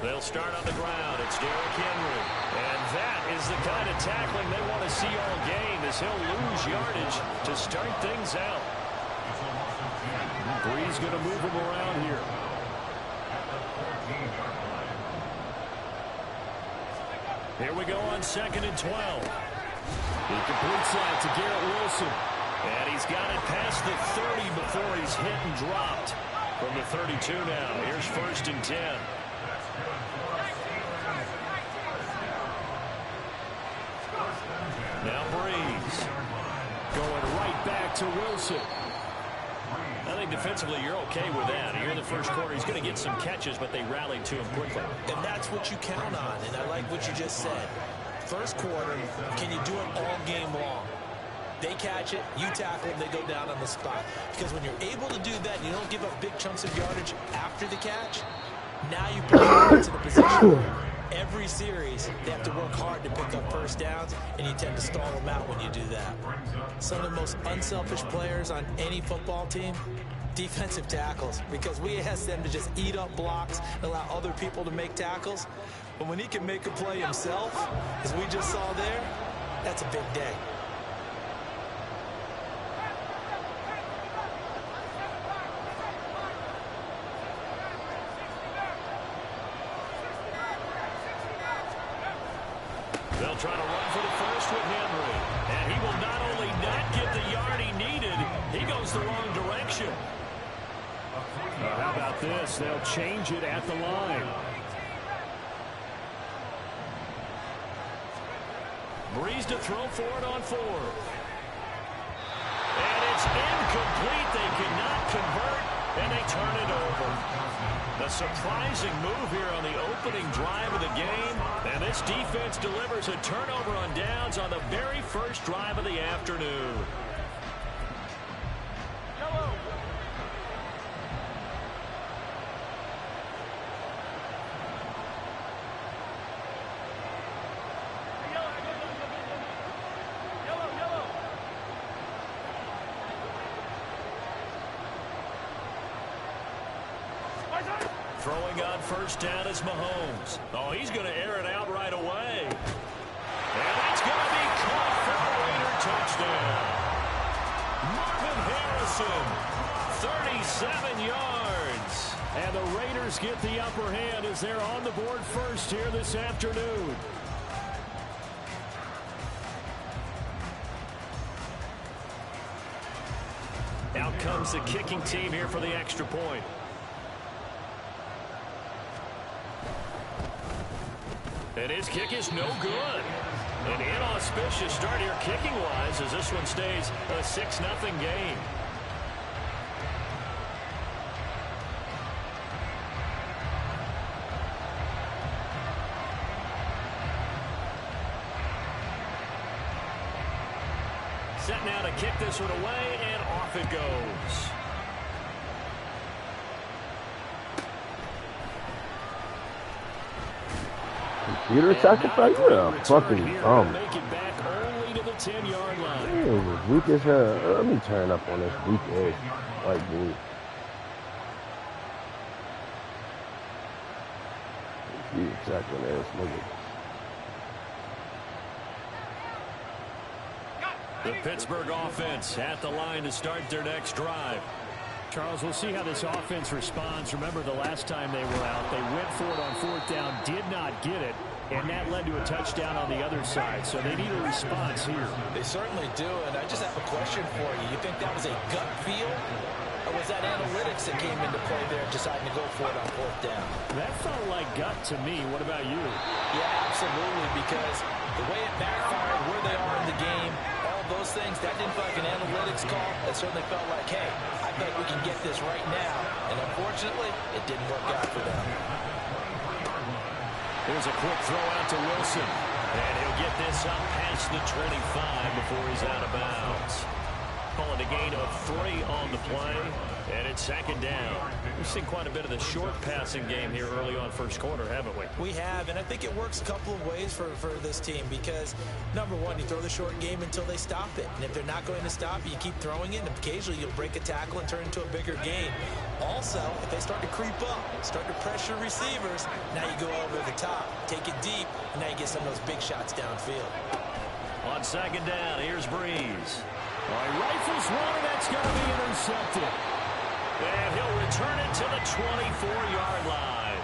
They'll start on the ground. It's Derrick Henry. And that is the kind of tackling they want to see all game, as he'll lose yardage to start things out. Brees going to move him around here. Here we go on 2nd and 12. He completes that to Garrett Wilson. And he's got it past the 30 before he's hit and dropped. From the 32 now. Here's 1st and 10. Now Brees going right back to Wilson. I think defensively you're okay with that. Here in the first quarter, he's going to get some catches, but they rallied to him quickly. And that's what you count on, and I like what you just said. First quarter, can you do it all game long? They catch it, you tackle them, they go down on the spot. Because when you're able to do that, and you don't give up big chunks of yardage after the catch, now you put them into the position where every series they have to work hard to pick up first downs, and you tend to stall them out when you do that. Some of the most unselfish players on any football team, defensive tackles, because we ask them to just eat up blocks and allow other people to make tackles. But when he can make a play himself, as we just saw there, that's a big day. They'll try to run for the first with Henry. And he will not only not get the yard he needed, he goes the wrong direction. How about this? They'll change it at the line. Brees to throw for it on 4. And it's incomplete. They cannot convert, and they turn it over. A surprising move here on the opening drive of the game. And this defense delivers a turnover on downs on the very first drive of the afternoon. Throwing on first down is Mahomes. Oh, he's going to air it out right away. And it's going to be caught for a Raider touchdown. Marvin Harrison, 37 yards. And the Raiders get the upper hand as they're on the board first here this afternoon. Out comes the kicking team here for the extra point. And his kick is no good. An inauspicious start here kicking-wise as this one stays a 6-0 game. Set now to kick this one away, and off it goes. Computer sacrifice? Yeah, fucking dumb. Make it back only to the 10-yard line. Damn, weak as hell. Let me turn up on this weak ass white dude. You exactly ass nigga. The Pittsburgh offense at the line to start their next drive. Charles, we'll see how this offense responds. Remember the last time they were out, they went for it on 4th down, did not get it, and that led to a touchdown on the other side. So they need a response here. They certainly do, and I just have a question for you. You think that was a gut feel, or was that analytics that came into play there deciding to go for it on 4th down? That felt like gut to me. What about you? Yeah, absolutely, because the way it backfired, where they are in the game, all those things, that didn't feel like an analytics call. It certainly felt like, hey, I bet we can get this right now. And unfortunately, it didn't work out for them. Here's a quick throw out to Wilson. And he'll get this up past the 25 before he's out of bounds. call it a gain of 3 on the play. And it's second down. We've seen quite a bit of the short passing game here early on first quarter, haven't we? We have, and I think it works a couple of ways for this team because, number one, you throw the short game until they stop it. And if they're not going to stop it, you keep throwing it, and occasionally you'll break a tackle and turn it into a bigger gain. Also, if they start to creep up, start to pressure receivers, now you go over the top, take it deep, and now you get some of those big shots downfield. On second down, here's Breeze. All right, rifles one, and that's going to be intercepted. And he'll return it to the 24-yard line.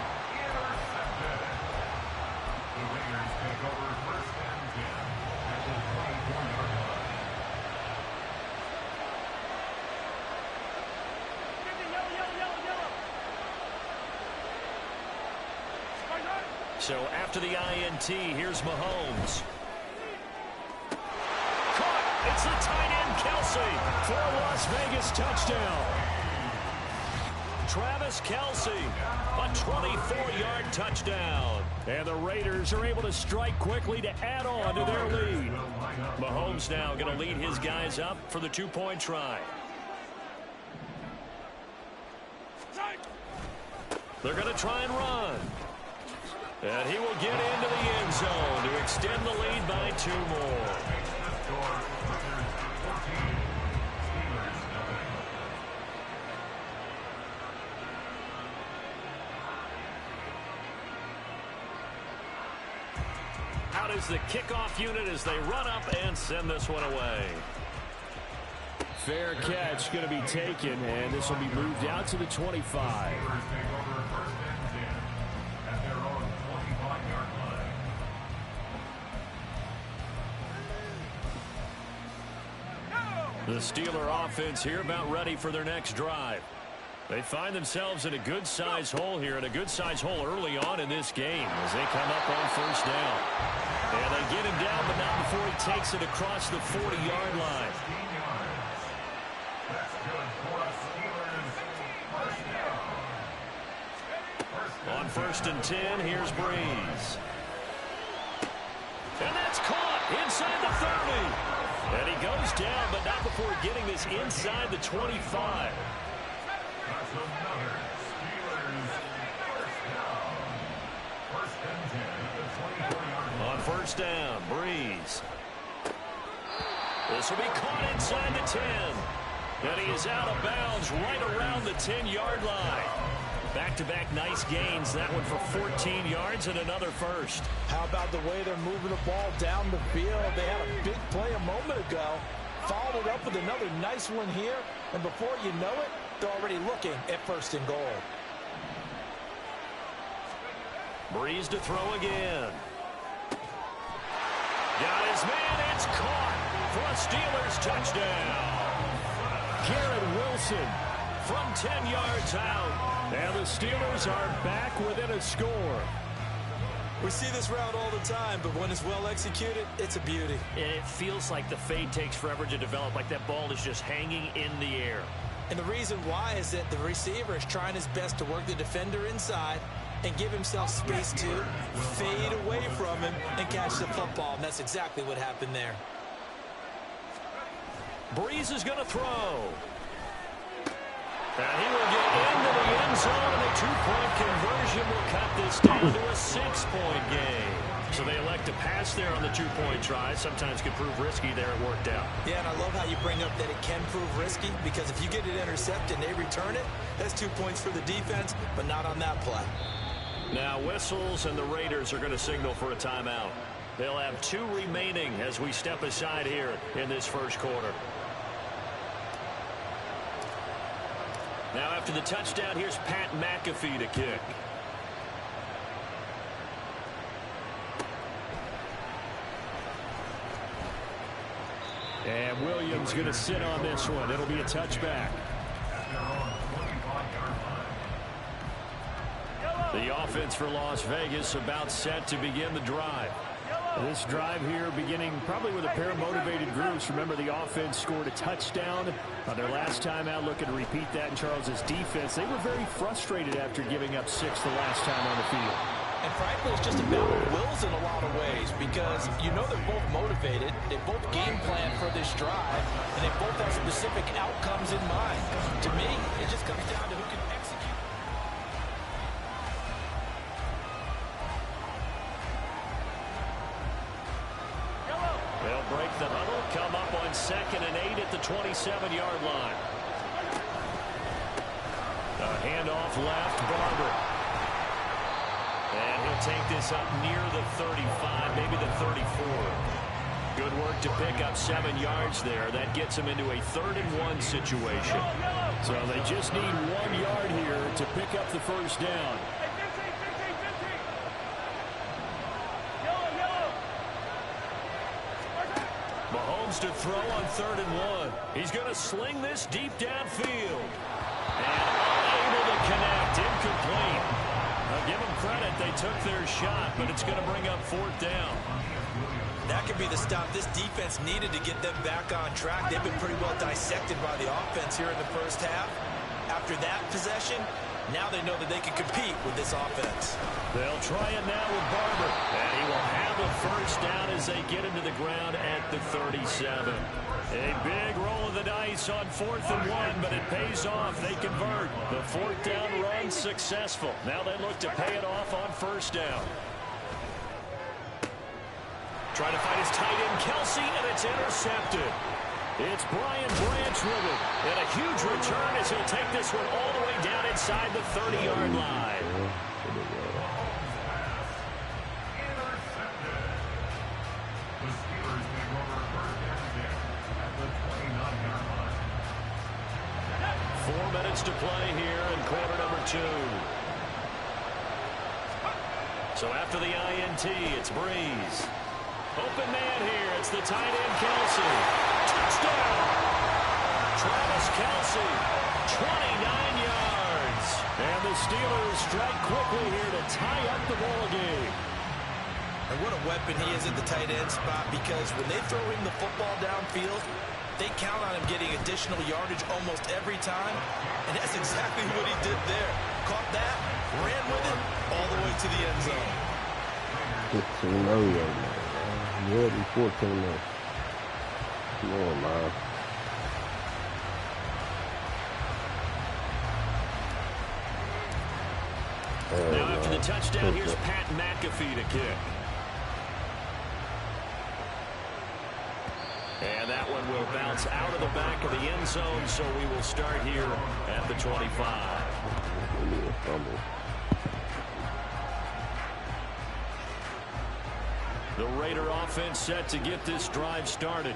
So after the INT, here's Mahomes. Caught! It's the tight end, Kelsey, for a Las Vegas touchdown. Travis Kelsey, a 24-yard touchdown. And the Raiders are able to strike quickly to add on to their lead. Mahomes now going to lead his guys up for the two-point try. They're going to try and run. And he will get into the end zone to extend the lead by 2 more. Out is the kickoff unit as they run up and send this one away. Fair catch going to be taken, and this will be moved out to the 25. The Steeler offense here about ready for their next drive. They find themselves in a good-sized hole here, and a good-sized hole early on in this game as they come up on first down. And they get him down, but not before he takes it across the 40-yard line. On first and 10, here's Breeze. And that's caught inside the 30. And he goes down, but not before getting this inside the 25. On first down, Breeze. This will be caught inside the 10. And he is out of bounds right around the 10-yard line. Back-to-back nice gains. That one for 14 yards and another first. How about the way they're moving the ball down the field? They had a big play a moment ago. Followed it up with another nice one here. And before you know it, they're already looking at first and goal. Breeze to throw again. Got his man. It's caught for a Steelers touchdown. Garrett Wilson from 10 yards out. And the Steelers are back within a score. We see this route all the time, but when it's well executed, it's a beauty. And it feels like the fade takes forever to develop, like that ball is just hanging in the air. And the reason why is that the receiver is trying his best to work the defender inside and give himself space to fade away from him and catch the football. And that's exactly what happened there. Breeze is going to throw. And he will get into the end zone, and a two-point conversion will cut this down to a 6-point game. So they elect to pass there on the two-point try. Sometimes can prove risky there. It worked out. Yeah, and I love how you bring up that it can prove risky, because if you get it intercepted and they return it, that's 2 points for the defense, but not on that play. Now whistles, and the Raiders are going to signal for a timeout. They'll have 2 remaining as we step aside here in this first quarter. Now after the touchdown, here's Pat McAfee to kick. And Williams going to sit on this one. It'll be a touchback. The offense for Las Vegas about set to begin the drive. This drive here beginning probably with a pair of motivated groups. Remember, the offense scored a touchdown on their last time out, looking to repeat that in Charles's defense. They were very frustrated after giving up 6 the last time on the field. And frankly, it's just a battle of wills in a lot of ways because you know they're both motivated, they both game plan for this drive, and they both have specific outcomes in mind. To me, it just comes down to who can execute. They'll break the huddle, come up on 2nd and 8 at the 27-yard line. A handoff left, Barber. And he'll take this up near the 35, maybe the 34. Good work to pick up 7 yards there. That gets him into a 3rd and 1 situation. So they just need 1 yard here to pick up the first down. Mahomes to throw on 3rd and 1. He's going to sling this deep downfield. And unable to connect, incomplete. I'll give them credit, they took their shot, but it's going to bring up 4th down. That could be the stop this defense needed to get them back on track. They've been pretty well dissected by the offense here in the first half. After that possession, now they know that they can compete with this offense. They'll try it now with Barber. And he will have a first down as they get into the ground at the 37. A big roll of the dice on 4th and 1, but it pays off. They convert. The 4th down run successful. Now they look to pay it off on 1st down. Trying to find his tight end, Kelsey, and it's intercepted. It's Brian Branch with it. And a huge return as he'll take this one all the way down inside the 30-yard line. 4 minutes to play here in quarter number 2. So after the INT, it's Breeze. Open man here. It's the tight end, Kelsey. Touchdown! Travis Kelsey, 29 yards. And the Steelers strike quickly here to tie up the ball game. And what a weapon he is at the tight end spot, because when they throw him the football downfield, they count on him getting additional yardage almost every time. And that's exactly what he did there. Caught that, ran with it, all the way to the end zone. 15-0 right now. Yeah, be 14 minutes. Come on, man. Now after the touchdown, here's Pat McAfee to kick. And that one will bounce out of the back of the end zone, so we will start here at the 25. The Raider offense set to get this drive started.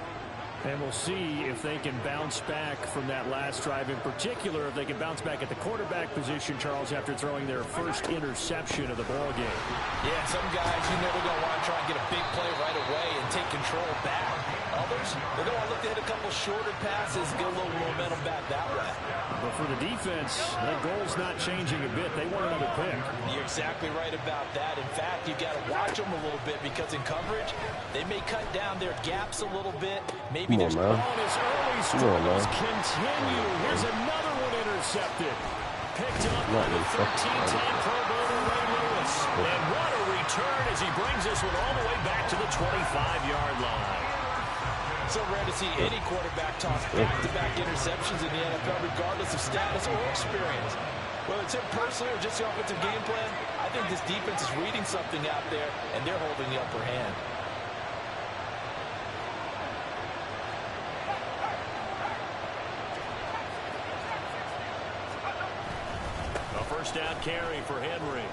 And we'll see if they can bounce back from that last drive. In particular, if they can bounce back at the quarterback position, Charles, after throwing their first interception of the ball game. Yeah, some guys, you know, they're going to want to try and get a big play right away and take control back. Others, they're going to look to hit a couple shorter passes, get a little momentum back that way. But for the defense, their goal's not changing a bit. They want another pick. You're exactly right about that. In fact, you've got to watch them a little bit, because in coverage, they may cut down their gaps a little bit. Maybe there's his early struggles continue. Here's another one intercepted. Picked up by the 13-10 Pro Bowler Ray Lewis. And what a return as he brings this one all the way back to the 25-yard line. So rare to see any quarterback toss back-to-back interceptions in the NFL, regardless of status or experience. Whether it's him personally or just the offensive game plan, I think this defense is reading something out there, and they're holding the upper hand. A first down carry for Henry.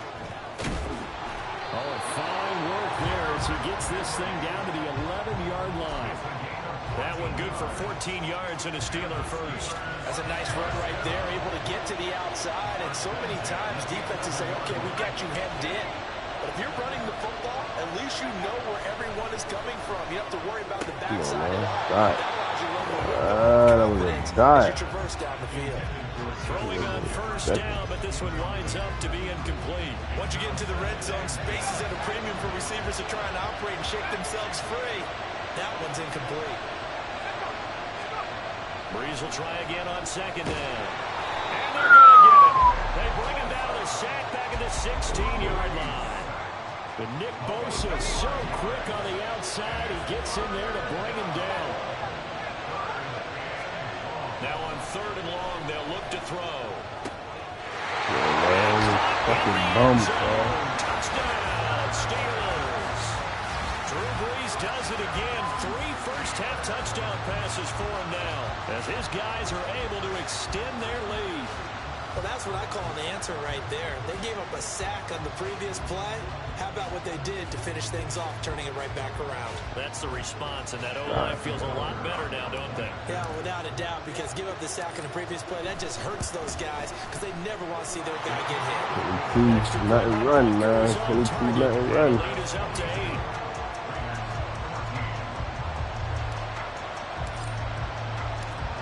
Oh, fine work there as he gets this thing down to the 11-yard line. That one good for 14 yards and a Steeler first. That's a nice run right there, able to get to the outside. And so many times defenses say, okay, we got you hemmed in. But if you're running the football, at least you know where everyone is coming from. You don't have to worry about the backside at all. That allows you to run that was a dive. as you traverse down the field. Throwing on first down, but this one winds up to be incomplete. Once you get into the red zone, space is at a premium for receivers to try and operate and shake themselves free. That one's incomplete. Breeze will try again on second down. And they're going to get it. They bring him down to the sack back at the 16-yard line. But Nick Bosa is so quick on the outside, he gets in there to bring him down. Now on 3rd and long, they'll look to throw. Yeah, man. Fucking bum, bro. Touchdown, Steelers. Drew Brees does it again. 3 first-half touchdown passes for him now, as his guys are able to extend their lead. Well, that's what I call an answer right there. They gave up a sack on the previous play. How about what they did to finish things off, turning it right back around? That's the response, and that O-line feels a lot better now, don't they? Yeah, without a doubt, because give up the sack on the previous play, that just hurts those guys because they never want to see their guy get hit. 22, nothing run, man. 22, nothing run. Lead is up to 8.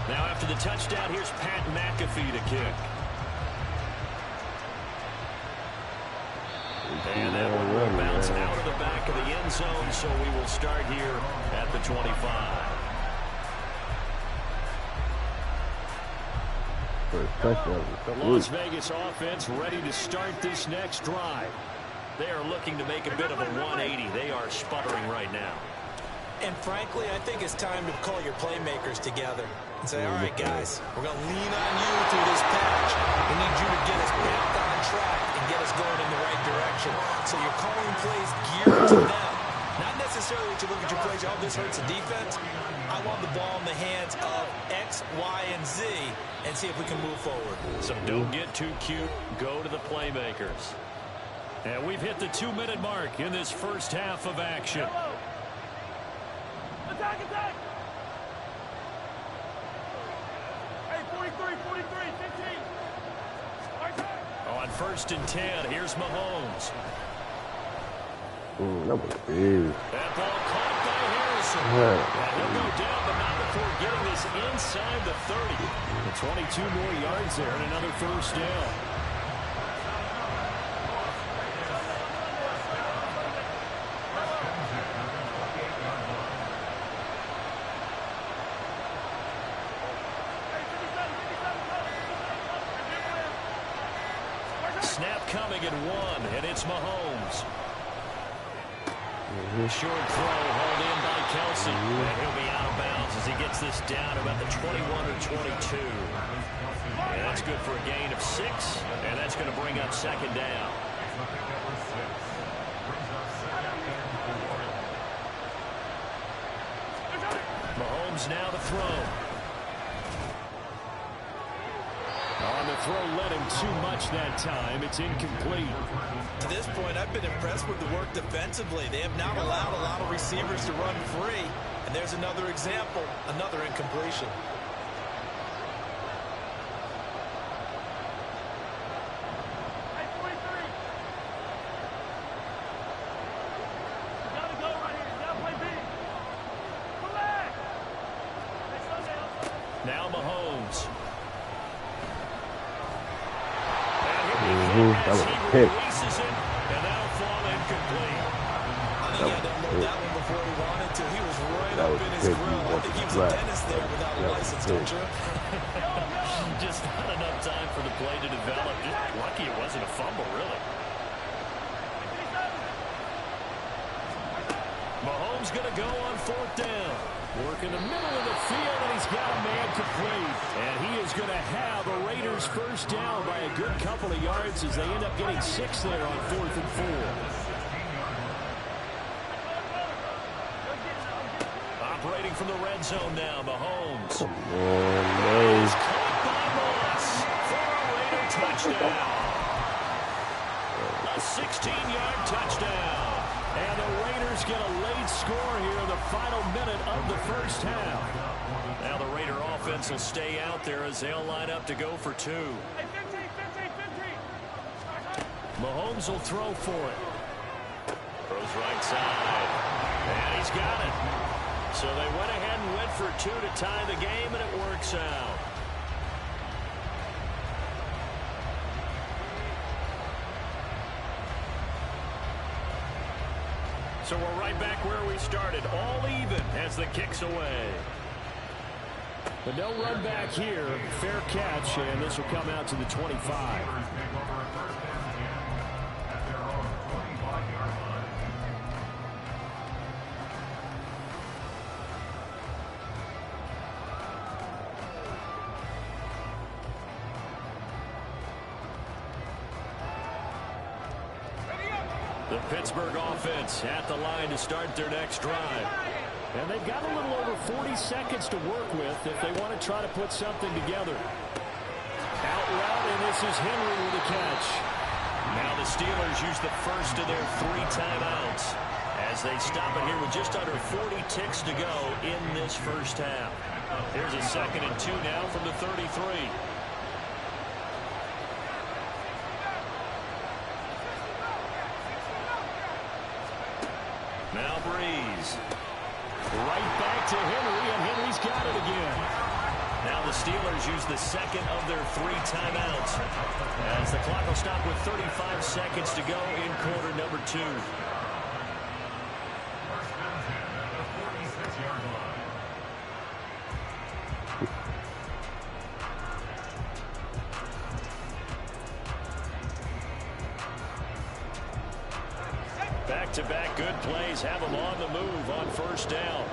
Now after the touchdown, here's Pat McAfee to kick. And that one will bounce out of the back of the end zone, so we will start here at the 25. Las Vegas offense ready to start this next drive. They are looking to make a bit of a 180. They are sputtering right now. And frankly, I think it's time to call your playmakers together and say, all right, guys, we're going to lean on you through this patch. We need you to get us back on track and get us going in the right direction. So you're calling plays geared to them. Not necessarily that you look at your plays, oh, this hurts the defense. I want the ball in the hands of X, Y, and Z and see if we can move forward. So don't get too cute. Go to the playmakers. And we've hit the 2-minute mark in this first half of action. Attack, attack! Hey, 43, 15. On 1st and 10, here's Mahomes. That was big. That ball caught by Harrison. Yeah. And he'll go down, but not before getting this inside the 30. And 22 more yards there and another first down. Snap coming at 1, and it's Mahomes. Short throw hauled in by Kelsey. And he'll be out of bounds as he gets this down about the 21 or 22. And that's good for a gain of 6, and that's going to bring up 2nd down. Mahomes now to throw. On the throw, led him too much that time. It's incomplete. To this point, I've been impressed with the work defensively. They have not allowed a lot of receivers to run free. And there's another example, another incompletion. Hey, 43. You gotta go right here. You gotta play big. Come back. Hey, Sunday. Now Mahomes. That was a pick. And that'll fall incomplete. I think he had to unload that one before he wanted to. He was right up in his grill. I think he was a dentist there without a license, don't you? Just not enough time for the play to develop. Just lucky it wasn't a fumble, really. Mahomes going to go on 4th down. Work in the middle of the field, and he's got a man complete. And he is going to have the Raiders first down by a good couple of yards as they end up getting 6 there on 4th and 4. Operating from the red zone now, Mahomes. Come on, man. He's caught by Moss for a Raider touchdown. A 16-yard touchdown. And the Raiders get a late score here in the final minute of the first half. Now the Raider offense will stay out there as they'll line up to go for 2. Hey, 15. Mahomes will throw for it. Throws right side. And he's got it. So they went ahead and went for 2 to tie the game, and it works out. So we're right back where we started, all even as the kick's away. But no run back here. Fair catch, and this will come out to the 25. The Pittsburgh offense at the line to start their next drive. And they've got a little over 40 seconds to work with if they want to try to put something together. Out route, and this is Henry with a catch. Now the Steelers use the first of their 3 timeouts as they stop it here with just under 40 ticks to go in this first half. Here's a 2nd and 2 now from the 33. Now Breeze. Right back to Henry, and Henry's got it again. Now the Steelers use the 2nd of their 3 timeouts as the clock will stop with 35 seconds to go in quarter number 2. Back-to-back good plays have them on the move on first down.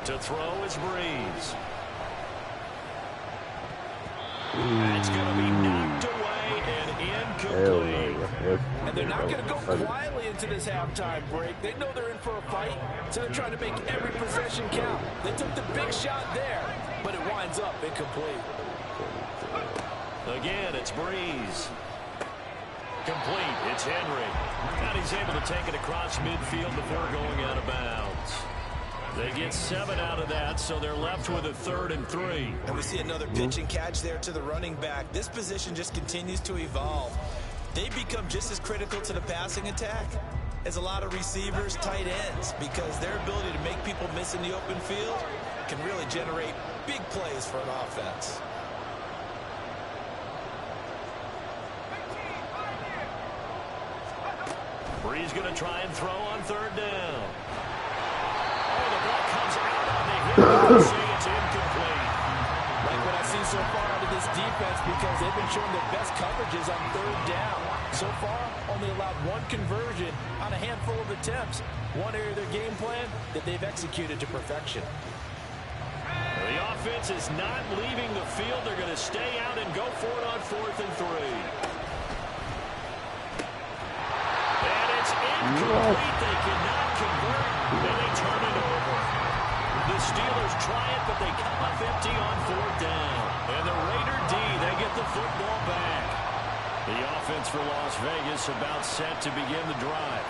To throw is Breeze. It's going to be knocked away and incomplete. And they're not going to go quietly into this halftime break. They know they're in for a fight, so they're trying to make every possession count. They took the big shot there, but it winds up incomplete. Again, it's Breeze. Complete. It's Henry. And he's able to take it across midfield before going out of bounds. They get 7 out of that, so they're left with a 3rd and 3. And we see another pitch and catch there to the running back. This position just continues to evolve. They become just as critical to the passing attack as a lot of receivers, tight ends, because their ability to make people miss in the open field can really generate big plays for an offense. Breeze going to try and throw on 3rd down. Oh, the ball comes out on the hit. Say it's incomplete. Like what I've seen so far out of this defense, because they've been showing their best coverages on 3rd down. So far, only allowed 1 conversion on a handful of attempts. One area of their game plan that they've executed to perfection. The offense is not leaving the field. They're going to stay out and go for it on 4th and 3. Incomplete. They cannot convert, and they turn it over. The Steelers try it, but they come up empty on 4th down. And the Raider D, they get the football back. The offense for Las Vegas about set to begin the drive.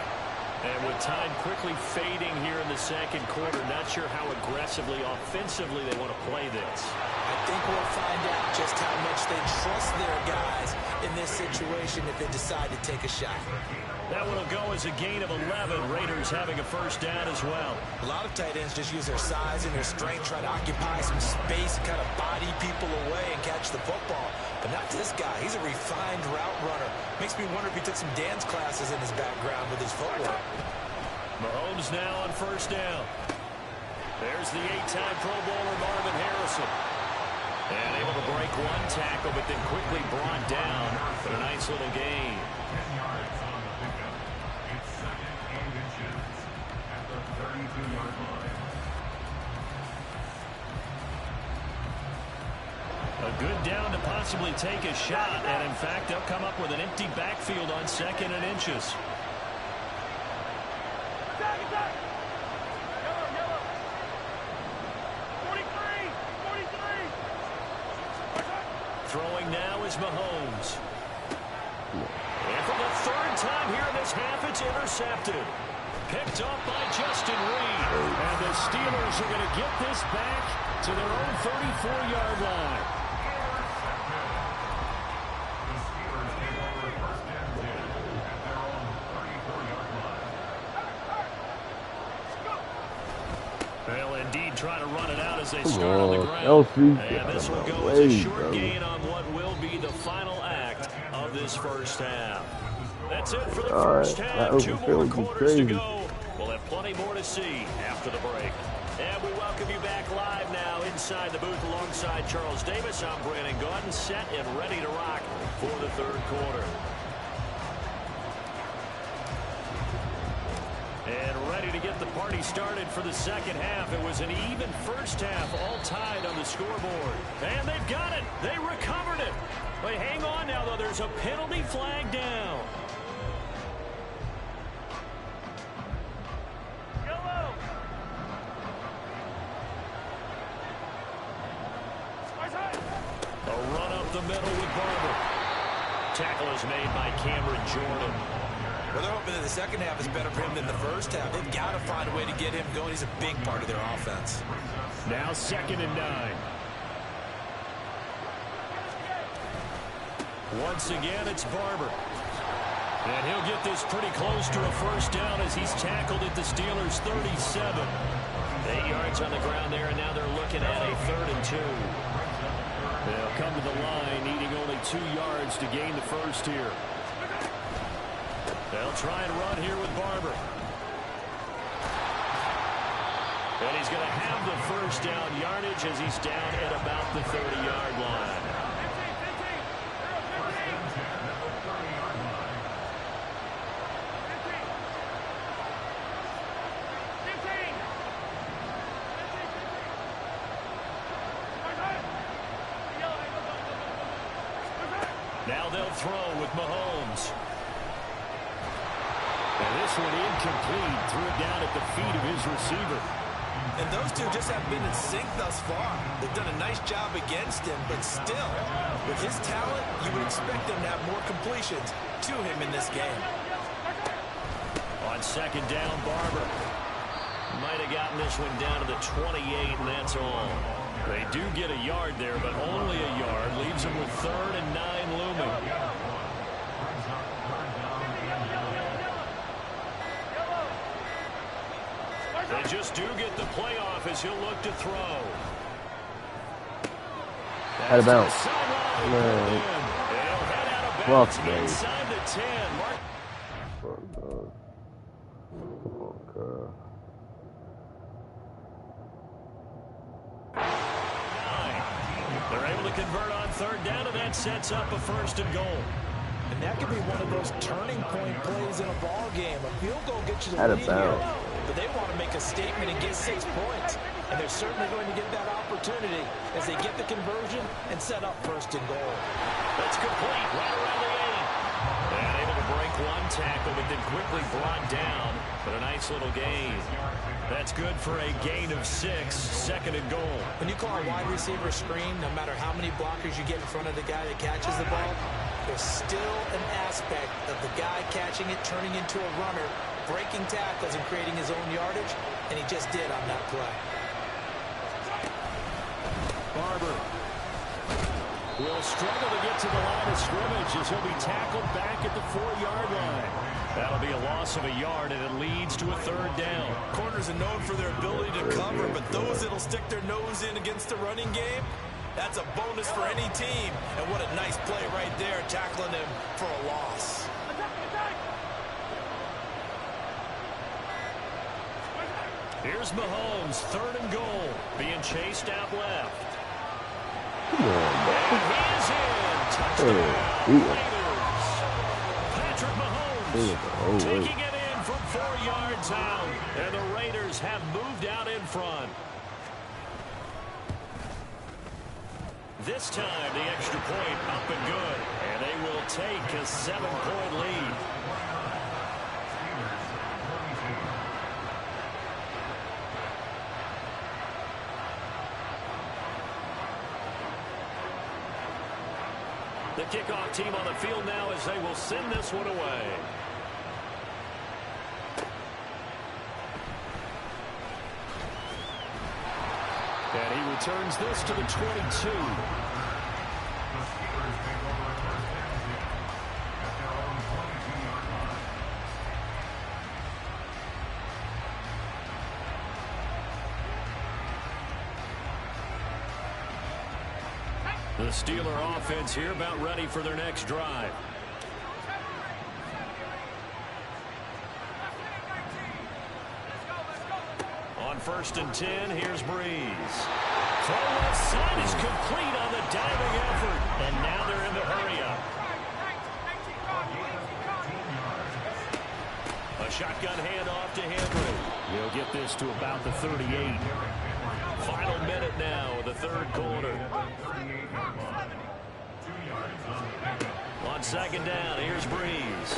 And with time quickly fading here in the 2nd quarter, not sure how aggressively, offensively they want to play this. I think we'll find out just how much they trust their guys in this situation if they decide to take a shot. That one will go as a gain of 11. Raiders having a 1st down as well. A lot of tight ends just use their size and their strength, try to occupy some space and kind of body people away and catch the football. But not this guy. He's a refined route runner. Makes me wonder if he took some dance classes in his background with his footwork. Mahomes now on 1st down. There's the 8-time Pro Bowler Marvin Harrison. And able to break 1 tackle, but then quickly brought down for a nice little gain. A good down to possibly take a shot, and in fact, they'll come up with an empty backfield on 2nd and inches. Attack! Yellow! 43! Throwing now is Mahomes. And for the 3rd time here in this half, it's intercepted. Picked up by Justin Reed. And the Steelers are going to get this back to their own 34-yard line. They'll indeed try to run it out as they start on the ground. And this will go as a short gain on what will be the final act of this first half. That's it for the first half. 2 more quarters to go. We'll have plenty more to see after the break. And we welcome you back live now inside the booth alongside Charles Davis. I'm Brandon Gaudin, set and ready to rock for the 3rd quarter. And ready to get the party started for the second half. It was an even first half, all tied on the scoreboard. And they've got it. They recovered it. But hang on now, though. There's a penalty flag down. Yellow. A run up the middle with Barber. Tackle is made by Cameron Jordan. Well, they're hoping that the second half is better for him than the first half. They've got to find a way to get him going. He's a big part of their offense. Now 2nd and 9. Once again, it's Barber. And he'll get this pretty close to a first down as he's tackled at the Steelers' 37. 8 yards on the ground there, and now they're looking at a 3rd and 2. They'll come to the line, needing only 2 yards to gain the first here. They'll try and run here with Barber. And he's going to have the first down yardage as he's down at about the 30-yard line. Now they'll throw with Mahomes. And this one incomplete. Threw it down at the feet of his receiver. And those two just haven't been in sync thus far. They've done a nice job against him, but still, with his talent, you would expect them to have more completions to him in this game. On 2nd down, Barber. Might have gotten this one down to the 28, and that's all. They do get a yard there, but only a yard. Leaves them with 3rd and 9 looming. They just do get the playoff as he'll look to throw. Out of bounds. Man. Rough, man. Inside the 10. Okay. They're able to convert on 3rd down, and that sets up a 1st and goal. And that could be one of those turning point plays in a ball game. A field goal gets you the Out of lead here, bounds. but they want to make a statement and get 6 points. And they're certainly going to get that opportunity as they get the conversion and set up 1st and goal. That's complete right around the 8. And able to break one tackle, but then quickly brought down. But a nice little gain. That's good for a gain of 6, 2nd and goal. When you call a wide receiver screen, no matter how many blockers you get in front of the guy that catches the ball, there's still an aspect of the guy catching it, turning into a runner, breaking tackles and creating his own yardage, and he just did on that play. Barber will struggle to get to the line of scrimmage as he'll be tackled back at the 4-yard line. That'll be a loss of a yard, and it leads to a 3rd down. Corners are known for their ability to cover, but those that'll stick their nose in against the running game, that's a bonus for any team. And what a nice play right there, tackling him for a loss. Here's Mahomes, 3rd and goal, being chased out left. Come on, And he is in. Touchdown, Raiders. Patrick Mahomes taking it in from 4 yards out. And the Raiders have moved out in front. This time, the extra point up and good. And they will take a 7-point lead. The kickoff team on the field now as they will send this one away. And he returns this to the 22. The Steeler offense here about ready for their next drive. On 1st and 10, here's Breeze. Throw left side is complete on the diving effort. And now they're in the hurry up. A Shotgun handoff to Henry. He'll get this to about the 38. Final minute now of the third quarter. On second down, here's Breeze.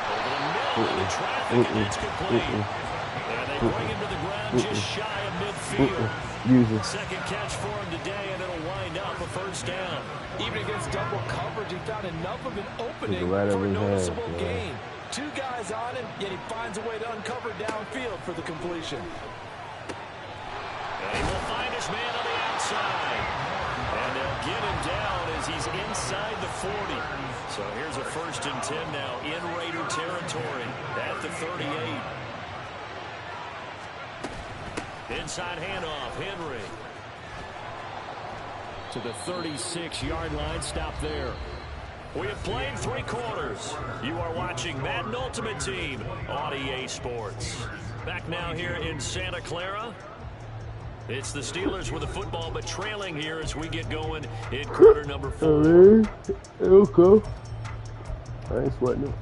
Over the middle of the traffic, and that's complete. And they bring him to the ground just shy of midfield. Second catch for him today, and it'll wind up a first down. Even against double coverage, he found enough of an opening for a noticeable gain. Two guys on him, yet he finds a way to uncover downfield for the completion. And he will find his man on the outside. And they'll get him down as he's inside the 40. So here's a 1st and 10 now in Raider territory at the 38. Inside handoff, Henry. To the 36-yard line, stop there. We have played 3 quarters. You are watching Madden Ultimate Team on EA Sports. Back now here in Santa Clara. It's the Steelers with the football, but trailing here as we get going in quarter number 4. Okay. I ain't sweating it.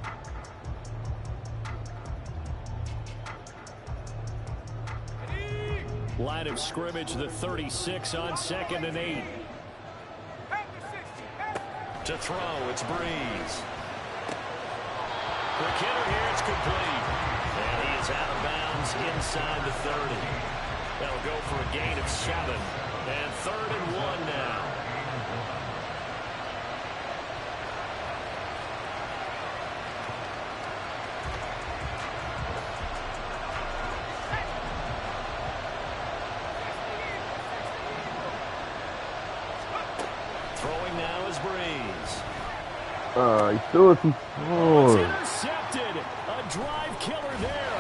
Line of scrimmage, the 36 on 2nd and 8. To throw, it's Breeze. Quick hitter here, it's complete. And he is out of bounds inside the 30. That'll go for a gain of 7. And 3rd and 1 now. Throwing now is Breeze. He threw it too far. It's intercepted. A drive killer there.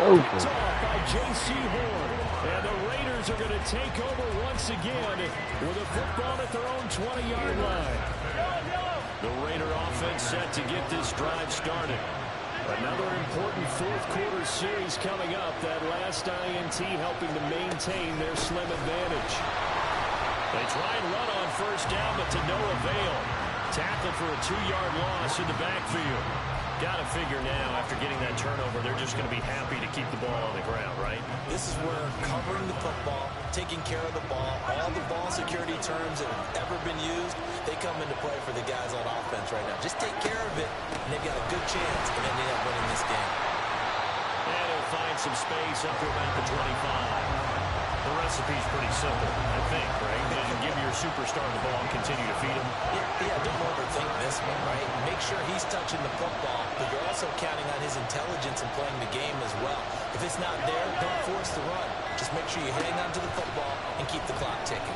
Picked off by J.C. Horn. And the Raiders are going to take over once again with a football at their own 20-yard line. The Raider offense set to get this drive started. Another important 4th quarter series coming up. That last INT helping to maintain their slim advantage. They try and run on 1st down, but to no avail. Tackle for a 2-yard loss in the backfield. Got to figure now, after getting that turnover, they're just going to be happy to keep the ball on the ground, right? This is where covering the football, taking care of the ball, all the ball security terms that have ever been used, they come into play for the guys on offense right now. Just take care of it, and they've got a good chance of ending up winning this game. And he'll find some space up to about the 25. The recipe's pretty simple, I think, right? Just give your superstar the ball and continue to feed him. Yeah, don't overthink this one, right? Make sure he's touching the football, but you're also counting on his intelligence in playing the game as well. If it's not there, don't force the run. Just make sure you hang on to the football and keep the clock ticking.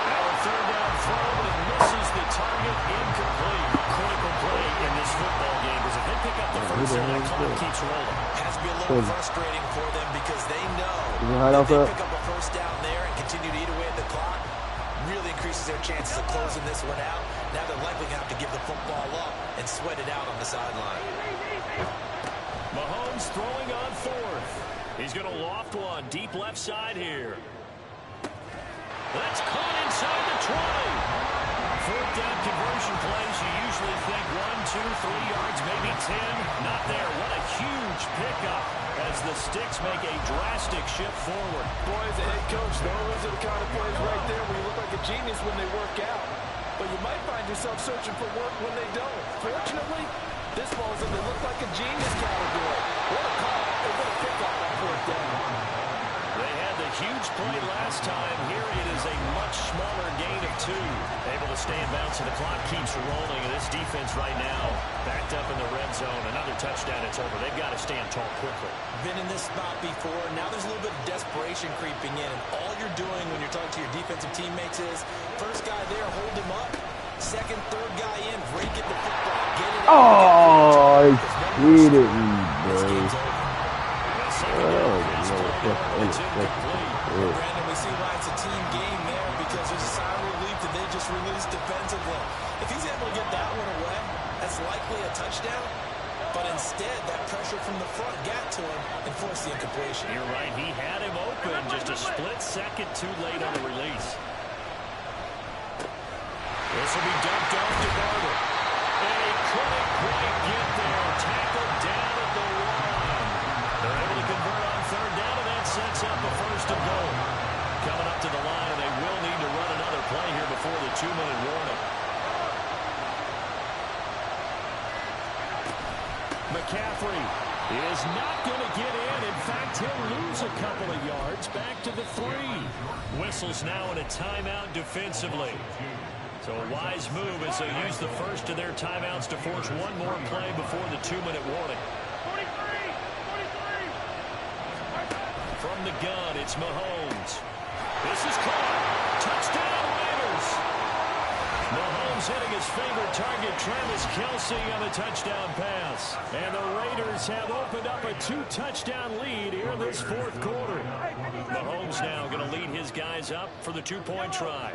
Now a 3rd down throw, but it misses the target, incomplete. Critical play in this football game, because if they pick up the 1st down, that clock keeps rolling. Has to be a little frustrating for them because they know if they pick up a 1st down there and continue to eat away at the clock, really increases their chances of closing this one out. Now they're likely going to have to give the football up and sweat it out on the sideline. Mahomes throwing on 4th. He's going to loft one deep left side here. That's caught inside the 20. 4th down conversion plays, you usually think 1, 2, 3 yards, maybe 10. Not there. What a huge pickup as the Sticks make a drastic shift forward. Boy, as a head coach, those are the kind of plays right there where you look like a genius when they work out. But you might find yourself searching for work when they don't. Fortunately, this falls in the look like a genius category. What a call. And what a pickup on 4th down. They had the huge play last time. Here it is a much smaller gain of 2. Able to stay in bounds, and the clock keeps rolling. And this defense right now backed up in the red zone. Another touchdown, it's over. They've got to stand tall quickly. Been in this spot before. Now there's a little bit of desperation creeping in. And all you're doing when you're talking to your defensive teammates is, 1st guy there, hold him up. 2nd, 3rd guy in, break it the football. Get it out. Oh, he cheated me, bro. Brandon, we see why it's a team game there because there's a sign of relief that they just released defensively. If he's able to get that one away, that's likely a touchdown. But instead, that pressure from the front got to him and forced the incompletion. You're right. He had him open. Just a split second too late on the release. This will be dumped off to Barber. And he couldn't quite get there. third down, and that sets up a first and goal. Coming up to the line, and they will need to run another play here before the 2-minute warning. McCaffrey is not going to get in. In fact, he'll lose a couple of yards back to the 3. Whistles now in a timeout defensively. So a wise move as they use the first of their timeouts to force one more play before the 2-minute warning. 43! From the gun, it's Mahomes. This is caught. Touchdown, Raiders. Mahomes hitting his favorite target, Travis Kelce, on a touchdown pass. And the Raiders have opened up a 2-touchdown lead here in this fourth quarter. Mahomes now going to lead his guys up for the 2-point try.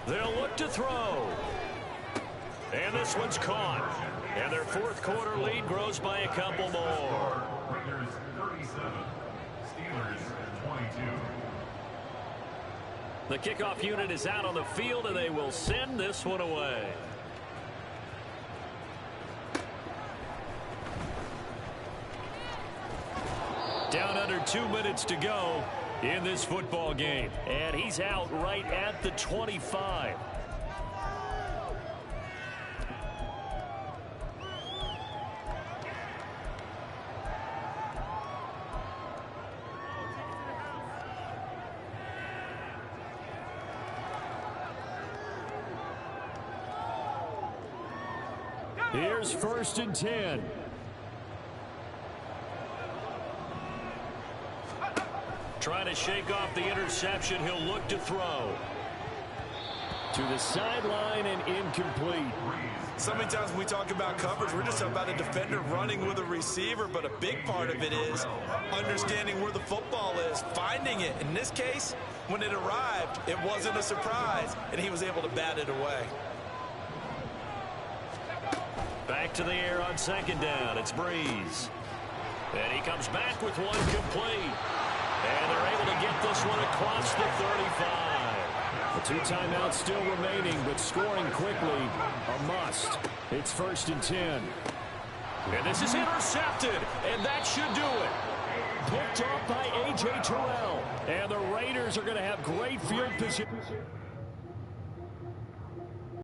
They'll look to throw. And this one's caught. And their fourth quarter lead grows by a couple more. Raiders 37, Steelers 22. The kickoff unit is out on the field, and they will send this one away. Down under 2 minutes to go in this football game. And he's out right at the 25. Here's 1st and 10. Trying to shake off the interception. He'll look to throw. To the sideline and incomplete. So many times when we talk about coverage, we're just talking about a defender running with a receiver, but a big part of it is understanding where the football is, finding it. In this case, when it arrived, it wasn't a surprise, and he was able to bat it away. Back to the air on 2nd down. It's Breeze. And he comes back with one complete. And they're able to get this one across the 35. The 2 timeouts still remaining, but scoring quickly a must. It's 1st and 10. And this is intercepted, and that should do it. Picked off by A.J. Terrell. And the Raiders are going to have great field position.